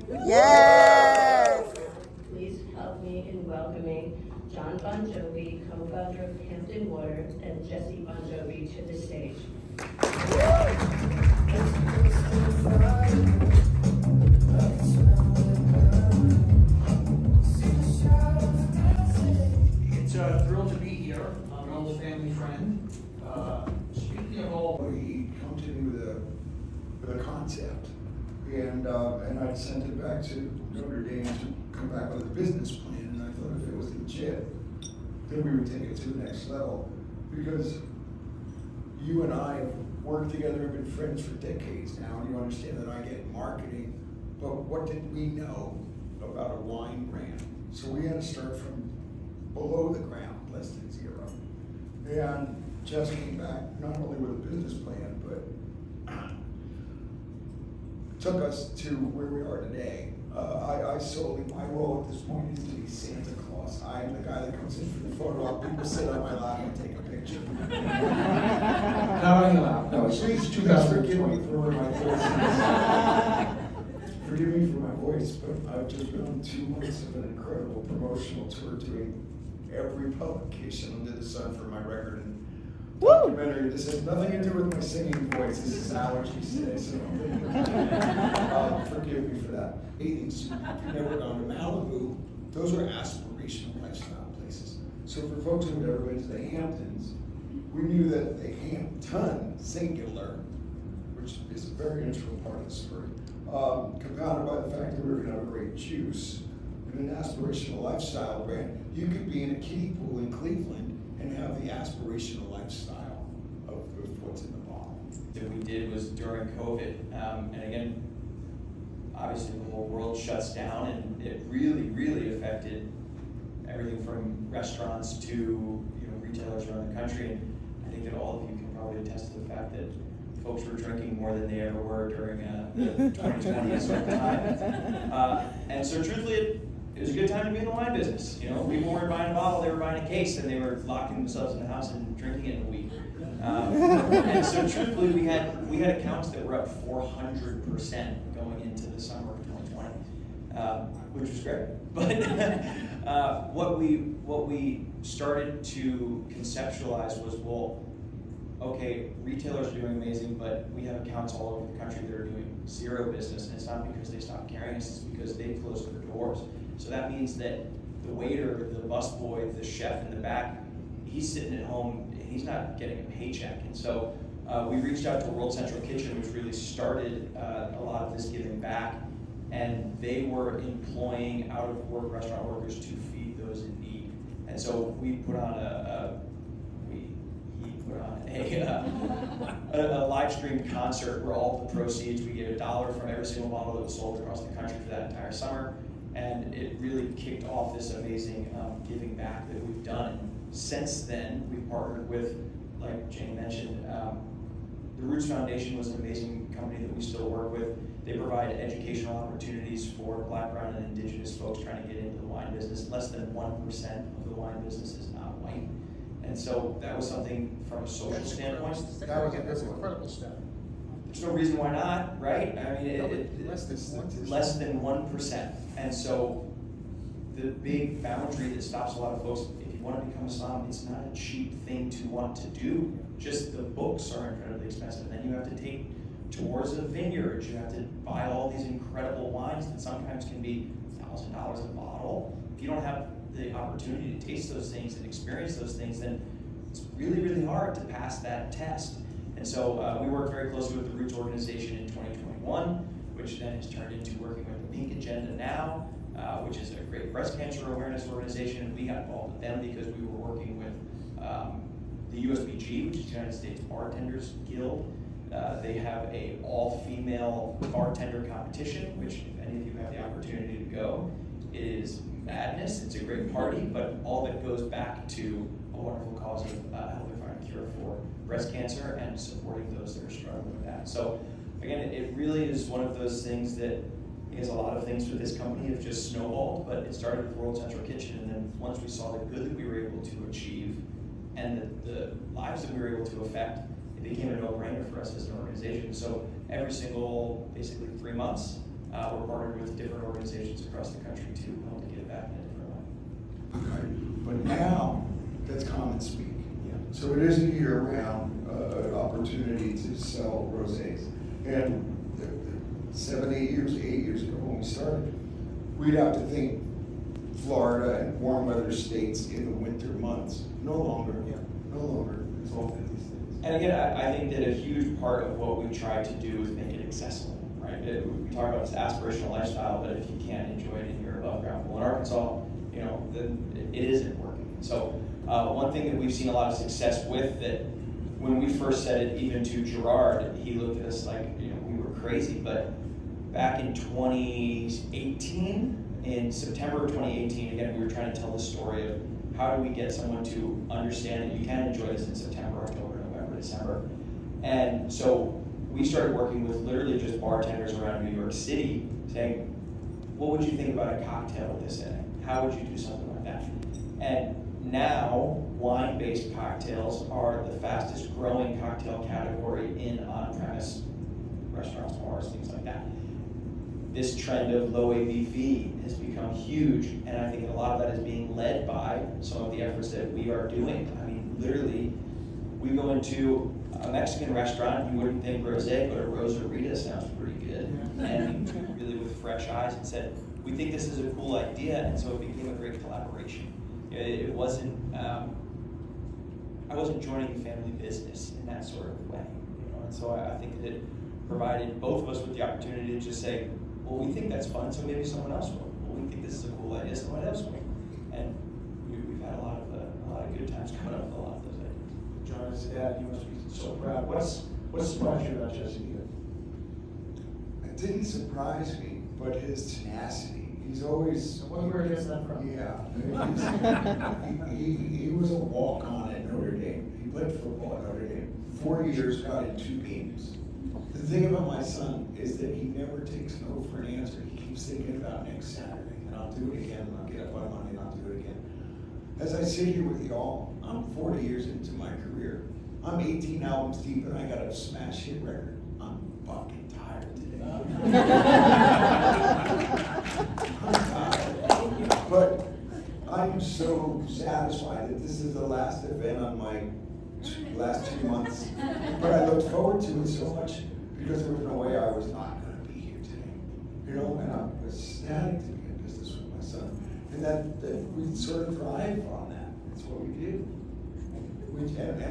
Yes! Please help me in welcoming Jon Bon Jovi, co-founder of Hampton Water, and Jesse Bongiovi to the stage. It's thrilled to be here. I'm an old family friend. Speaking of old, he come to me with a concept, and I sent it back to Notre Dame to come back with a business plan. And I thought if it was legit, then we would take it to the next level, because you and I have worked together and been friends for decades now, and you understand that I get marketing, but what did we know about a wine brand? So we had to start from below the ground, less than zero. And Jess came back not only with a business plan, but took us to where we are today. I solely, my role at this point is to be Santa Claus. I am the guy that comes in for the photo op. People sit on my lap and take a picture. Not on your lap, no. Please forgive me for my voice. Forgive me for my voice, but I've just been on 2 months of an incredible promotional tour doing every publication under the sun for my record and documentary. This has nothing to do with my singing voice. This is allergies today, so forgive me for that. Bathing suit. If you've never gone to Malibu, those are aspirational lifestyle places. So for folks who've never been to the Hamptons, we knew that the Hampton, singular, which is a very integral part of the story, compounded by the fact that we were going to have a great juice and an aspirational lifestyle brand. You could be in a kiddie pool in Cleveland and have the aspirational lifestyle of what's in the bottle. That we did was during COVID, and again, obviously the whole world shuts down, and it really affected everything from restaurants to retailers around the country. And I think that all of you can probably attest to the fact that folks were drinking more than they ever were during the 2020 sort of time. And so truthfully, it was a good time to be in the wine business. People weren't buying a bottle, they were buying a case, and they were locking themselves in the house and drinking it in a week. And so truthfully, we had accounts that were up 400% going into the summer of 2020, which was great. But what we started to conceptualize was, well, okay, retailers are doing amazing, but we have accounts all over the country that are doing zero business, and it's not because they stopped carrying us, it's because they closed their doors. So that means that the waiter, the busboy, the chef in the back, he's sitting at home and he's not getting a paycheck. And so we reached out to World Central Kitchen, which really started a lot of this giving back, and they were employing out-of-work restaurant workers to feed those in need. And so we put on a live stream concert where all the proceeds, we gave $1 from every single bottle that was sold across the country for that entire summer. And it really kicked off this amazing giving back that we've done. Since then, we've partnered with, like Jane mentioned, the Roots Foundation was an amazing company that we still work with. They provide educational opportunities for Black, Brown, and Indigenous folks trying to get into the wine business. Less than 1% of the wine business is not white. And so that was something from a social standpoint. That's an incredible step. There's no reason why not, right? I mean, less than 1%. And so the big boundary that stops a lot of folks, if you want to become a somm, it's not a cheap thing to want to do. Just the books are incredibly expensive. And then you have to take tours of vineyards. You have to buy all these incredible wines that sometimes can be $1,000 a bottle. If you don't have the opportunity to taste those things and experience those things, then it's really hard to pass that test. And so we worked very closely with the Roots organization in 2021, which then has turned into working with the Pink Agenda now, which is a great breast cancer awareness organization. And we got involved with them because we were working with the USBG, which is the United States Bartenders Guild. They have a all-female bartender competition, which if any of you have the opportunity to go, it is madness. It's a great party, but all that goes back to a wonderful cause of helping find a cure for breast cancer and supporting those that are struggling with that. So again, it really is one of those things that, because a lot of things for this company have just snowballed, but it started with World Central Kitchen, and then once we saw the good that we were able to achieve and the lives that we were able to affect, it became a no-brainer for us as an organization. So every single, basically 3 months, we're partnered with different organizations across the country to help to get it back in a different way. Okay. But now, that's common speak. Yeah. So it is a year-round opportunity to sell rosés. And 8 years ago when we started, we'd have to think Florida and warm weather states in the winter months. No longer. Yeah. No longer. It's all 50 states. And again, I think that a huge part of what we try to do is make it accessible, right? We talk about this aspirational lifestyle, but if you can't enjoy it in your above ground pool in Arkansas, you know, then it isn't working. So one thing that we've seen a lot of success with, that when we first said it even to Gérard, he looked at us like, you know, we were crazy. But back in 2018, in September of 2018, again, we were trying to tell the story of how do we get someone to understand that you can enjoy this in September, October, November, December. And so we started working with literally just bartenders around New York City saying, what would you think about a cocktail with this in it? How would you do something like that? And now, wine-based cocktails are the fastest growing cocktail category in on-premise restaurants, bars, things like that. This trend of low ABV has become huge, and I think a lot of that is being led by some of the efforts that we are doing. I mean, literally, we go into a Mexican restaurant, you wouldn't think rosé, but a rosarita sounds pretty good. And really with fresh eyes and said, we think this is a cool idea, and so it became a great collaboration. It wasn't, I wasn't joining the family business in that sort of way, you know? And so I think that it provided both of us with the opportunity to just say, well, we think that's fun, so maybe someone else will. Well, we think this is a cool idea, someone else will. And we've had a lot of good times coming up with a lot of those ideas. John, as a dad, you must be so proud. What surprised you about Jesse? It didn't surprise me, but his tenacity. He's always. Where is that from? Yeah. He was a walk-on at Notre Dame. He played football at Notre Dame. 4 years, got in 2 games. The thing about my son is that he never takes no for an answer. He keeps thinking about next Saturday, and I'll do it again, and I'll get up on Monday and I'll do it again. As I sit here with y'all, I'm 40 years into my career. I'm 18 albums deep, and I got a smash hit record. I'm fucking tired today. I'm tired. But I'm so satisfied that this is the last event on my last 2 months. But I looked forward to it so much because there was no way I was not going to be here today. You know, and I'm ecstatic to be in business with my son. And that we sort of thrive on that. That's what we do. And we're having